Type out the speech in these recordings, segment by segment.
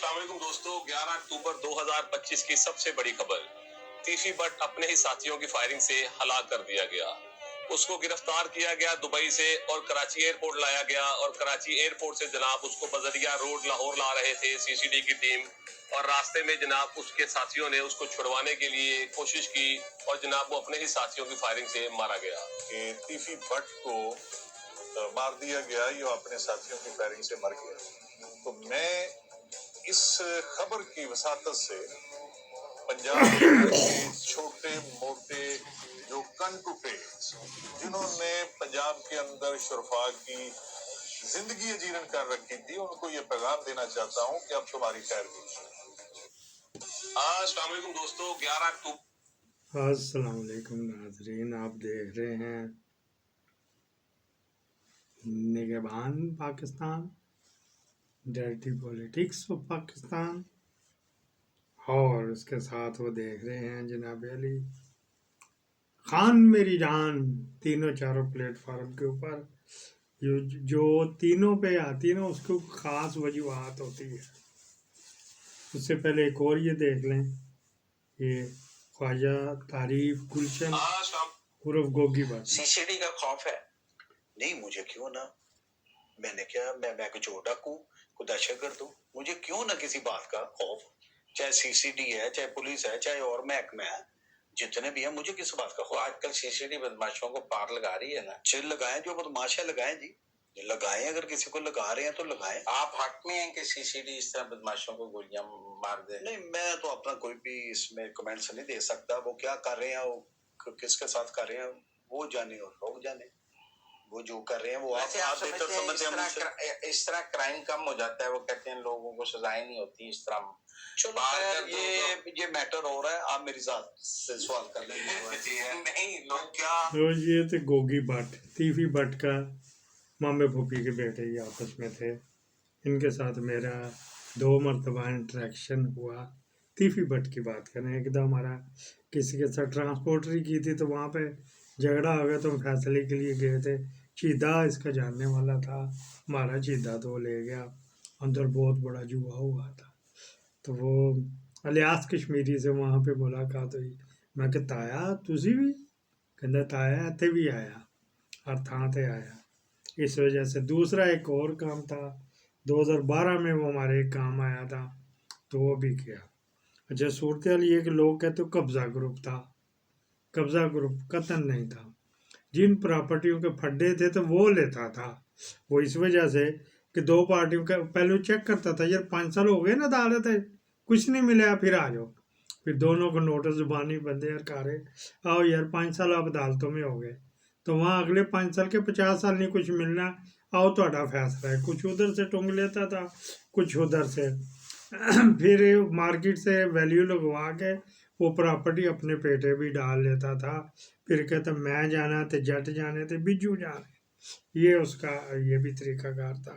السلام علیکم دوستو، 11 اکتوبر 2025 کی سب سے بڑی خبر، تیفی بٹ اپنے ہی ساتھیوں کی فائرنگ سے ہلاک کر دیا گیا۔ اس کو گرفتار کیا گیا دبئی سے اور کراچی ایئرپورٹ لایا گیا، اور کراچی ایئرپورٹ سے جناب اس کو بذریعہ روڈ لاہور لا رہے تھے سی سی ڈی کی ٹیم، اور راستے میں جناب اس کے ساتھیوں نے اس کو چھڑوانے کے لیے کوشش کی اور جناب وہ اپنے ہی ساتھیوں کی فائرنگ سے مارا گیا۔ کہ تیفی بٹ کو مار دیا گیا، یہ اپنے ساتھیوں کی فائرنگ سے مر گیا۔ تو میں اس خبر کی وساطت سے پنجاب کے چھوٹے موٹے جو کنٹوٹے جنہوں نے پنجاب کے اندر شرفا کی زندگی اجیرن کر رکھی تھی، ان کو یہ پیغام دینا چاہتا ہوں کہ اب تمہاری خیر کی۔ السلام علیکم دوستو، 11 اکتوبر۔ السلام علیکم ناظرین، آپ دیکھ رہے ہیں نگہبان Pakistan, dirty politics of Pakistan, اور اس کے ساتھ وہ دیکھ رہے ہیں جناب علی خان میری جان، تینوں چاروں پلیٹ فارم کے اوپر جو تینوں پہ آتی ہے نا، اس کو خاص وجوہات ہوتی ہے۔ اس سے پہلے ایک اور یہ دیکھ لیں، یہ خواجہ تعریف گلشن عرف Gogi Butt. C C D کا خوف ہے؟ نہیں، مجھے کیوں نہ، میں نے کیا، میں کچھ ڈاک ہوں، کوئی دہشت گرد ہوں، مجھے کیوں نہ کسی بات کا خوف، چاہے سی سی ڈی ہے، چاہے پولیس ہے، چاہے اور محکمہ ہے، جتنے بھی ہیں، مجھے کس بات کا خوف۔ آج کل سی سی ڈی بدماشوں کو پار لگا رہی ہے نا، چل لگائیں، جو بدماش ہے لگائیں جی، لگائیں، اگر کسی کو لگا رہے ہیں تو لگائیں۔ آپ حق میں ہیں کہ سی سی ڈی اس طرح بدماشوں کو گولیاں مار دے؟ نہیں، میں تو اپنا کوئی بھی اس میں کمنٹس نہیں دے سکتا، وہ کیا کر رہے ہیں، وہ کس کے ساتھ کر رہے ہیں، وہ جانے اور لوگ جانے، وہ جو کر رہے ہیں وہ آپ اس طرح کرائم کم ہو جاتا ہے، وہ کہتے ہیں لوگوں کو سزائیں نہیں ہوتی اس طرح۔ یہ میٹر ہو رہا ہے، آپ میری ذات سے سوال کر لیں گے۔ نہیں، لوگ کیا، یہ تھے گوگی بٹ، تیفی بٹ کا مامے پھوپھی کے بیٹے یہ آپس میں تھے، ان کے ساتھ میرا 2 مرتبہ انٹریکشن ہوا۔ تیفی بٹ کی بات کریں، ایک دم ہمارا کسی کے ساتھ ٹرانسپورٹری کی تھی، تو وہاں پہ جھگڑا ہو گیا، تو ہم فیصلے کے لیے گئے تھے۔ چیدہ اس کا جاننے والا تھا، ہمارا چیدہ تو لے گیا، اندر بہت بڑا جوا ہوا تھا۔ تو وہ الیاس کشمیری سے وہاں پہ ملاقات ہوئی، میں کہ تایا تسی بھی، کہندا تایا اتھے بھی آیا، ہر تھان تے آیا۔ اس وجہ سے دوسرا ایک اور کام تھا 2012 میں، وہ ہمارے ایک کام آیا تھا، تو وہ بھی کیا۔ اچھا، صورتحال یہ کہ لوگ کہتے قبضہ گروپ تھا، قبضہ گروپ قطن نہیں تھا، جن پراپرٹیوں کے پھڈے تھے تو وہ لیتا تھا۔ وہ اس وجہ سے کہ 2 پارٹیوں کا پہلے چیک کرتا تھا، یار 5 سال ہو گئے نا عدالت ہے، کچھ نہیں ملا، پھر آ جاؤ، پھر دونوں کو نوٹس زبانی بندے یار کارے آؤ یار 5 سال آپ عدالتوں میں ہو گئے، تو وہاں اگلے 5 سال کے 50 سال نہیں کچھ ملنا، آؤ تہاڈا فیصلہ ہے۔ کچھ ادھر سے ٹونگ لیتا تھا، کچھ ادھر سے، پھر مارکیٹ سے ویلیو لگوا کے وہ پراپرٹی اپنے پیٹے بھی ڈال لیتا تھا، پھر کہتا میں جانا تے جٹ جانے تے بجو جانے۔ یہ اس کا یہ بھی طریقہ کار تھا۔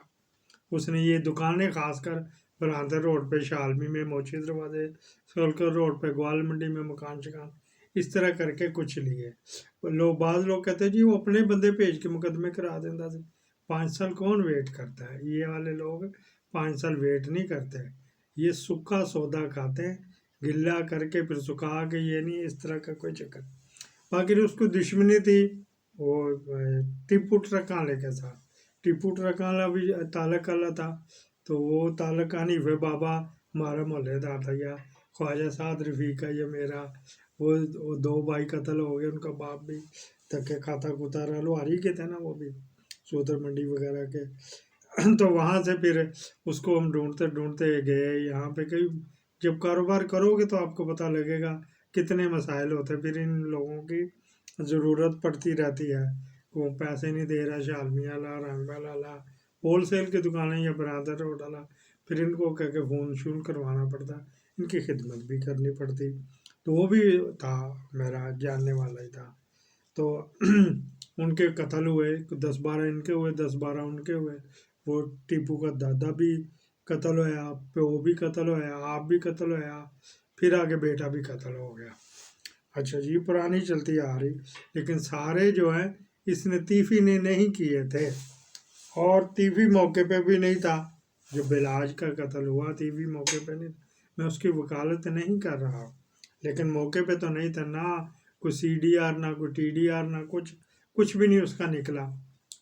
اس نے یہ دکانیں خاص کر برانتر روڈ پہ، شالمی میں، موچی دروازے، سولکر روڈ پہ، گوال منڈی میں مکان شکان اس طرح کر کے کچھ لیے۔ بعض لوگ کہتے ہیں جی وہ اپنے بندے بھیج کے مقدمے کرا دینا سی۔ 5 سال کون ویٹ کرتا ہے؟ یہ والے لوگ 5 سال ویٹ نہیں کرتے، یہ سکھا سودا کھاتے ہیں، گلا کر کے پھر سکھا کے، یہ نہیں اس طرح کا کوئی چکر۔ باقی اس کو دشمنی تھی وہ ٹیپو ٹرک والے کے ساتھ، ٹیپو ٹرک والا بھی تعلق والا تھا، تو وہ تعلق حنیف بابا ہمارا محلے دار تھا، یا خواجہ سعد رفیق کا، یا میرا، وہ 2 بھائی قتل ہو گئے، ان کا باپ بھی تکے کھاتا کتا لوہاری کے تھے نا، وہ بھی سودر منڈی وغیرہ کے۔ تو وہاں سے پھر اس کو ہم ڈھونڈتے ڈھونڈتے گئے یہاں پہ، کئی جب کاروبار کرو گے تو آپ کو پتہ لگے گا کتنے مسائل ہوتے ہیں، پھر ان لوگوں کی ضرورت پڑتی رہتی ہے، وہ پیسے نہیں دے رہا، شالمی والا، رنگ والا، ہول سیل کی دکانیں یا برادر روڈ والا، پھر ان کو کہہ کے فون شون کروانا پڑتا، ان کی خدمت بھی کرنی پڑتی۔ تو وہ بھی تھا میرا جاننے والا ہی تھا، تو ان کے قتل ہوئے، 10-12 ان کے ہوئے، 10-12 ان کے ہوئے۔ وہ ٹیپو کا دادا بھی قتل ہوا، وہ بھی قتل ہوا، آپ بھی قتل ہوا، پھر آگے بیٹا بھی قتل ہو گیا۔ اچھا جی، پرانی چلتی آ رہی، لیکن سارے جو ہیں اس نے تیفی نے نہیں کیے تھے، اور تیفی موقع پہ بھی نہیں تھا، جو بلاج کا قتل ہوا ٹیوی موقع پہ نہیں، میں اس کی وکالت نہیں کر رہا، لیکن موقع پہ تو نہیں تھا، نہ کوئی سی ڈی آر، نہ کوئی ٹی ڈی آر، نہ کچھ بھی نہیں اس کا نکلا،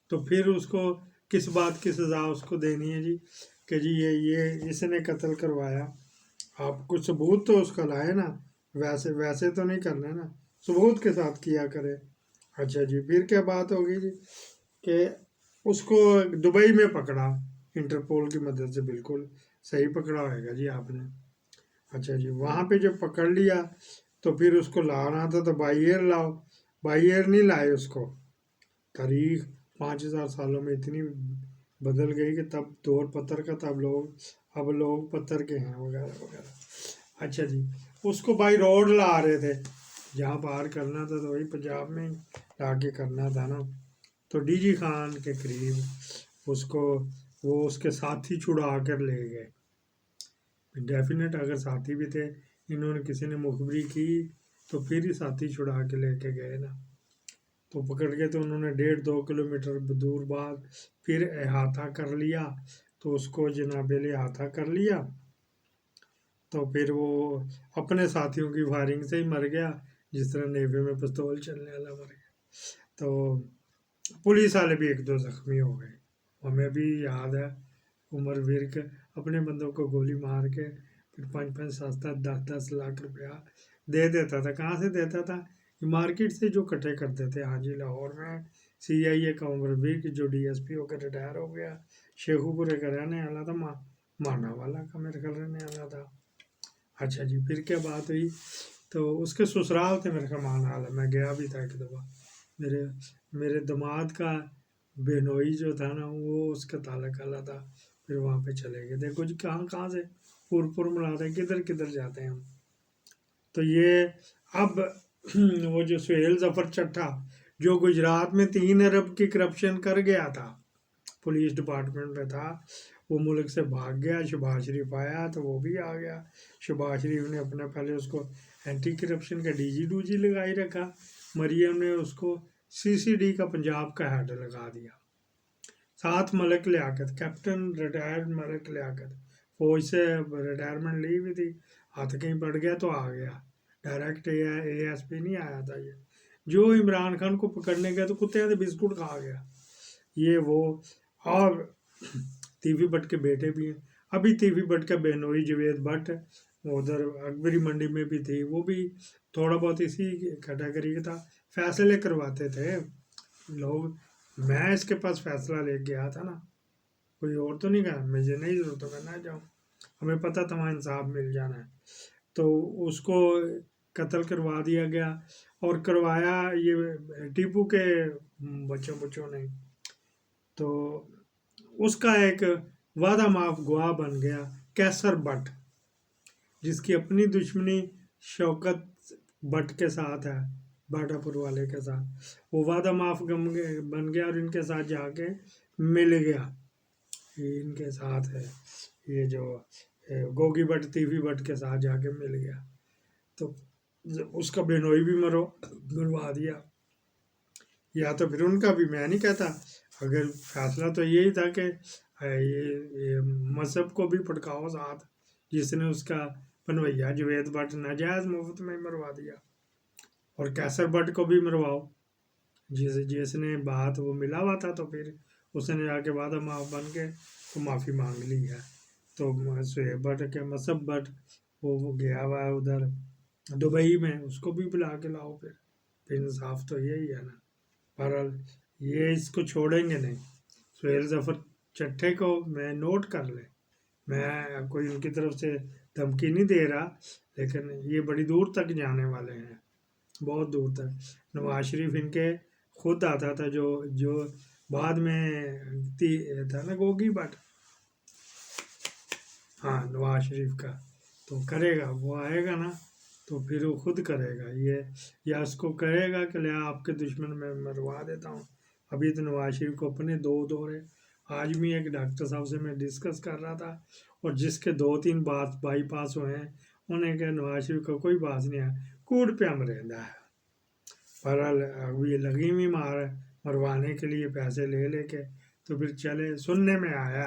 تو پھر اس کو کس بات کی سزا اس کو دینی ہے جی، کہ جی یہ اس نے قتل کروایا، آپ کچھ ثبوت تو اس کا لائے نا، ویسے تو نہیں کرنا نا، ثبوت کے ساتھ کیا کرے۔ اچھا جی، پھر کیا بات ہوگی جی کہ اس کو دبئی میں پکڑا انٹرپول کی مدد سے، بالکل صحیح پکڑا ہوئے گا جی آپ نے۔ اچھا جی، وہاں پہ جب پکڑ لیا تو پھر اس کو لانا تھا تو بائی ایئر لاؤ، بائی ایئر نہیں لائے اس کو، تاریخ 5000 سالوں میں اتنی بدل گئی کہ تب دور پتھر کا تھا، اب لوگ پتھر کے ہیں وغیرہ وغیرہ۔ اچھا جی، اس کو بائی روڈ لا رہے تھے، جہاں پار کرنا تھا تو وہی پنجاب میں ہی لا کے کرنا تھا نا، تو ڈی جی خان کے قریب وہ اس کے ساتھی چھڑا کر لے گئے، ڈیفینیٹ اگر ساتھی بھی تھے، انہوں نے کسی نے مخبری کی تو پھر ہی ساتھی چھڑا کے لے کے گئے نا، تو پکڑ کے تو انہوں نے 1.5-2 کلومیٹر دور بعد پھر احاطہ کر لیا، تو اس کو جناب علی احاطہ کر لیا، تو پھر وہ اپنے ساتھیوں کی فائرنگ سے ہی مر گیا، جس طرح نیوی میں پستول چلنے والا مر گیا، تو پولیس والے بھی 1-2 زخمی ہو گئے۔ ہمیں بھی یاد ہے عمر ورک اپنے بندوں کو گولی مار کے پھر 5-5, 7-7, 10-10 لاکھ روپیہ دے دیتا تھا۔ کہاں سے دیتا تھا؟ مارکیٹ سے جو کٹھے کرتے تھے۔ ہاں جی، لاہور میں سی آئی اے کا عمر ورک جو ڈی ایس پی ہو کے ریٹائر ہو گیا، شیخو پورے کا رہنے والا تھا، مانا والا کا میرے خیال رہنے والا تھا۔ اچھا جی، پھر کیا بات ہوئی، تو اس کے سسرال تھے میرے خیال مانا والا، میں گیا بھی تھا ایک دفعہ، میرے دماد کا بہنوئی جو تھا نا وہ اس کا تعلق والا تھا، پھر وہاں پہ چلے گئے۔ دیکھو جی کہاں سے پور ملاتے ہیں، کدھر جاتے ہیں ہم۔ تو یہ اب وہ جو سہیل ظفر چٹھا جو گجرات میں 3 ارب کی کرپشن کر گیا تھا، پولیس ڈپارٹمنٹ میں تھا، وہ ملک سے بھاگ گیا، شہباز شریف آیا تو وہ بھی آ گیا، شہباز شریف نے اپنا پہلے اس کو اینٹی کرپشن کا ڈی جی لگائی رکھا، مریم نے اس کو سی سی ڈی کا پنجاب کا ہیڈ لگا دیا، ساتھ ملک لیاقت، کیپٹن ریٹائرڈ ملک لیاقت، فوج سے ریٹائرمنٹ لی ہوئی تھی، ہاتھ کہیں پڑ گیا تو آ گیا، ڈائریکٹ اے ایس پی نہیں آیا تھا یہ، جو عمران خان کو پکڑنے گیا تو کتے سے بسکٹ کھا گیا، یہ وہ۔ اور تیفی بٹ کے بیٹے بھی ہیں، ابھی تیفی بٹ کا بہنوئی جوید بٹ ادھر اکبری منڈی میں بھی تھی، وہ بھی تھوڑا بہت اسی کیٹیگری کا تھا، فیصلے کرواتے تھے لوگ، میں اس کے پاس فیصلہ لے کے گیا تھا نا، کوئی اور تو نہیں گیا، مجھے نہیں ضرورت میں نہ جاؤں، ہمیں پتہ تھا وہاں انصاف مل جانا ہے، تو اس کو قتل کروا دیا گیا، اور کروایا یہ ٹیپو کے بچوں نے، تو اس کا ایک وعدہ معاف گواہ بن گیا کیسر بٹ، جس کی اپنی دشمنی شوکت بٹ کے ساتھ ہے، باٹا پور والے کے ساتھ، وہ وعدہ معاف بن گیا اور ان کے ساتھ جا کے مل گیا، ان کے ساتھ ہے یہ جو گوگی بٹ تیفی بٹ کے ساتھ جا کے مل گیا، تو اس کا بہنوئی بھی مروا دیا، یا تو پھر ان کا بھی، میں نہیں کہتا، اگر فیصلہ تو یہی تھا کہ یہ مذہب کو بھی پھٹکاؤ ساتھ، جس نے اس کا پنویا جوید بٹ ناجائز مفت میں مروا دیا، اور کیسر بٹ کو بھی مرواؤ، جس نے بات وہ ملا ہوا تھا، تو پھر اس نے جا کے وعدہ معاف بن کے تو معافی مانگ لی ہے، تو سہیب بٹ کے مذہب بٹ وہ گیا ہوا ہے ادھر دبئی میں، اس کو بھی بلا کے لاؤ، پھر انصاف تو یہی ہے نا۔ بہرحال یہ اس کو چھوڑیں گے نہیں، سہیل ظفر چٹھے کو میں نوٹ کر لیں، میں کوئی ان کی طرف سے دھمکی نہیں دے رہا، لیکن یہ بڑی دور تک جانے والے ہیں، بہت دور تک۔ نواز شریف ان کے خود آتا تھا، جو بعد میں تھا نا گوگی بٹ، ہاں نواز شریف کا، تو کرے گا، وہ آئے گا نا تو پھر وہ خود کرے گا، یہ یا اس کو کہے گا کہ لیا آپ کے دشمن میں مروا دیتا ہوں۔ ابھی تو نواز شریف کو اپنے 2 دورے، آج بھی ایک ڈاکٹر صاحب سے میں ڈسکس کر رہا تھا، اور جس کے 2-3 بائی پاس ہوئے ہیں، انہیں کہ نواز شریف کا کوئی باس نہیں ہے، کوڑ پہ ہم رہتا ہے۔ بہرحال اب یہ لگی ہوئی مروانے کے لیے پیسے لے کے، تو پھر چلے، سننے میں آیا